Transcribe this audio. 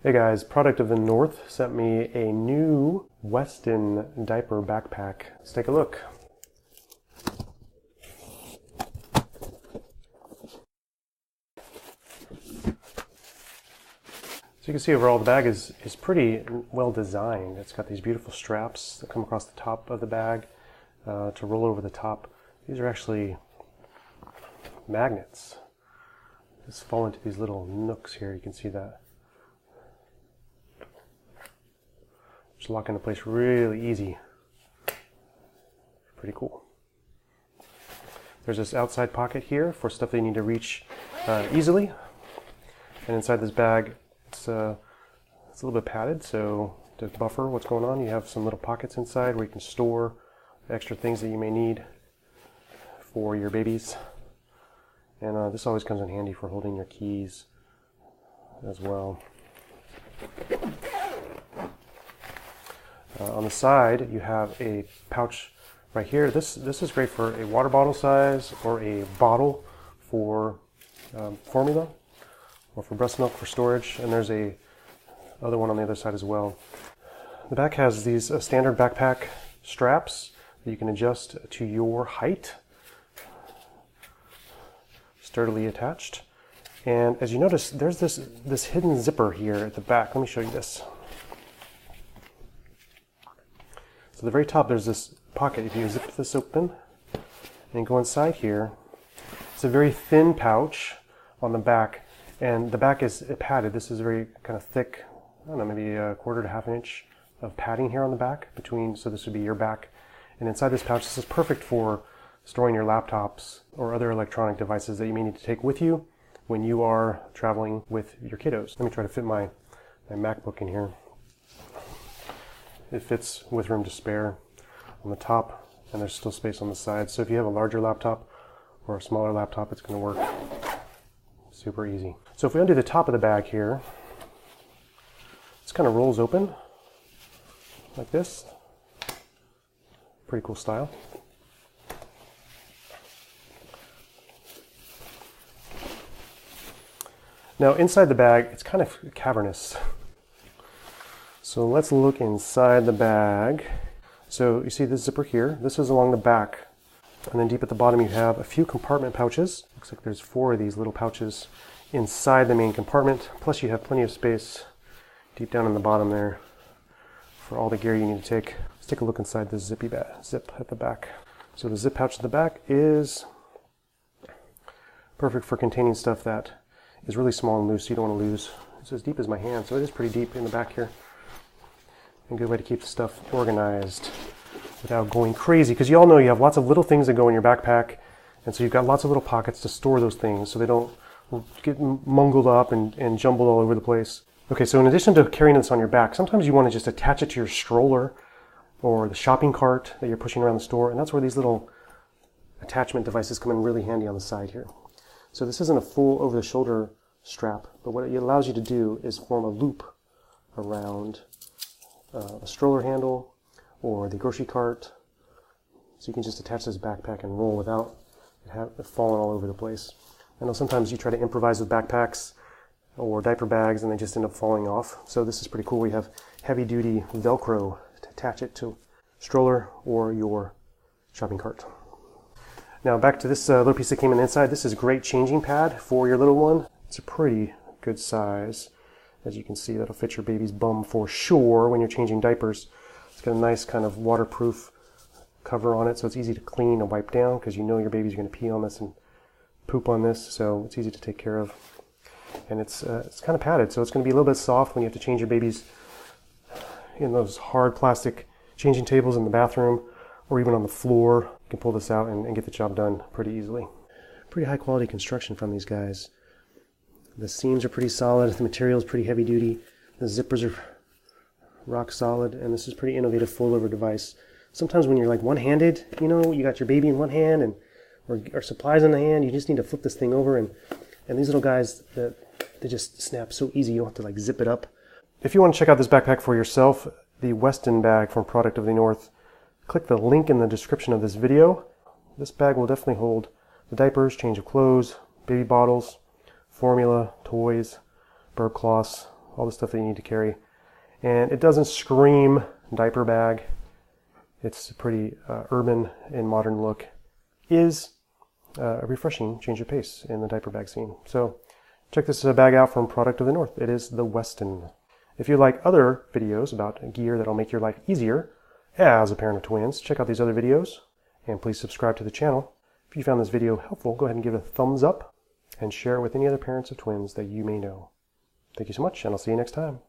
Hey guys, Product of the North sent me a new Westin diaper backpack. Let's take a look. So you can see overall the bag is pretty well designed. It's got these beautiful straps that come across the top of the bag to roll over the top. These are actually magnets. Just fall into these little nooks here, you can see that. Just lock into place really easy. Pretty cool. There's this outside pocket here for stuff that you need to reach easily. And inside this bag, it's a little bit padded, so to buffer what's going on, you have some little pockets inside where you can store extra things that you may need for your babies. And this always comes in handy for holding your keys as well. On the side, you have a pouch right here. This is great for a water bottle size or a bottle for formula or for breast milk for storage. And there's a other one on the other side as well. The back has these standard backpack straps that you can adjust to your height, sturdily attached. And as you notice, there's this hidden zipper here at the back. Let me show you this. So at the very top, there's this pocket. If you zip this open and go inside here, it's a very thin pouch on the back, and the back is padded. This is very kind of thick, I don't know, maybe a quarter to half an inch of padding here on the back between, so this would be your back. And inside this pouch, this is perfect for storing your laptops or other electronic devices that you may need to take with you when you are traveling with your kiddos. Let me try to fit my MacBook in here. It fits with room to spare on the top, and there's still space on the side. So if you have a larger laptop or a smaller laptop, it's going to work super easy. So if we undo the top of the bag here, this kind of rolls open like this. Pretty cool style. Now inside the bag, it's kind of cavernous. So let's look inside the bag. So you see this zipper here. This is along the back. And then deep at the bottom you have a few compartment pouches. Looks like there's 4 of these little pouches inside the main compartment. Plus you have plenty of space deep down in the bottom there for all the gear you need to take. Let's take a look inside this zip at the back. So the zip pouch at the back is perfect for containing stuff that is really small and loose, so you don't want to lose. It's as deep as my hand, so it is pretty deep in the back here. And a good way to keep the stuff organized without going crazy, because you all know you have lots of little things that go in your backpack, and so you've got lots of little pockets to store those things so they don't get mungled up and jumbled all over the place. Okay, so in addition to carrying this on your back, sometimes you want to just attach it to your stroller or the shopping cart that you're pushing around the store, and that's where these little attachment devices come in really handy on the side here. So this isn't a full over-the-shoulder strap, but what it allows you to do is form a loop around a stroller handle or the grocery cart, so you can just attach this backpack and roll without it falling all over the place. I know sometimes you try to improvise with backpacks or diaper bags and they just end up falling off, so this is pretty cool. We have heavy-duty Velcro to attach it to stroller or your shopping cart. Now back to this little piece that came in the inside. This is a great changing pad for your little one. It's a pretty good size. As you can see, that'll fit your baby's bum for sure when you're changing diapers. It's got a nice kind of waterproof cover on it, so it's easy to clean and wipe down, because you know your baby's going to pee on this and poop on this, so it's easy to take care of. And it's kind of padded, so it's going to be a little bit soft when you have to change your babies in those hard plastic changing tables in the bathroom or even on the floor. You can pull this out and get the job done pretty easily. Pretty high quality construction from these guys. The seams are pretty solid, the material is pretty heavy duty, the zippers are rock solid, and this is pretty innovative fold over device. Sometimes when you're like one-handed, you know, you got your baby in one hand and or supplies in the hand, you just need to flip this thing over, and these little guys, they just snap so easy, you don't have to like zip it up. If you want to check out this backpack for yourself, the Westin bag from Product of the North, click the link in the description of this video. This bag will definitely hold the diapers, change of clothes, baby bottles, formula, toys, burp cloths, all the stuff that you need to carry. And it doesn't scream diaper bag. It's a pretty urban and modern look. Is a refreshing change of pace in the diaper bag scene. So check this bag out from Product of the North. It is the Westin. If you like other videos about gear that'll make your life easier as a parent of twins, check out these other videos, and please subscribe to the channel. If you found this video helpful, go ahead and give it a thumbs up and share it with any other parents of twins that you may know. Thank you so much, and I'll see you next time.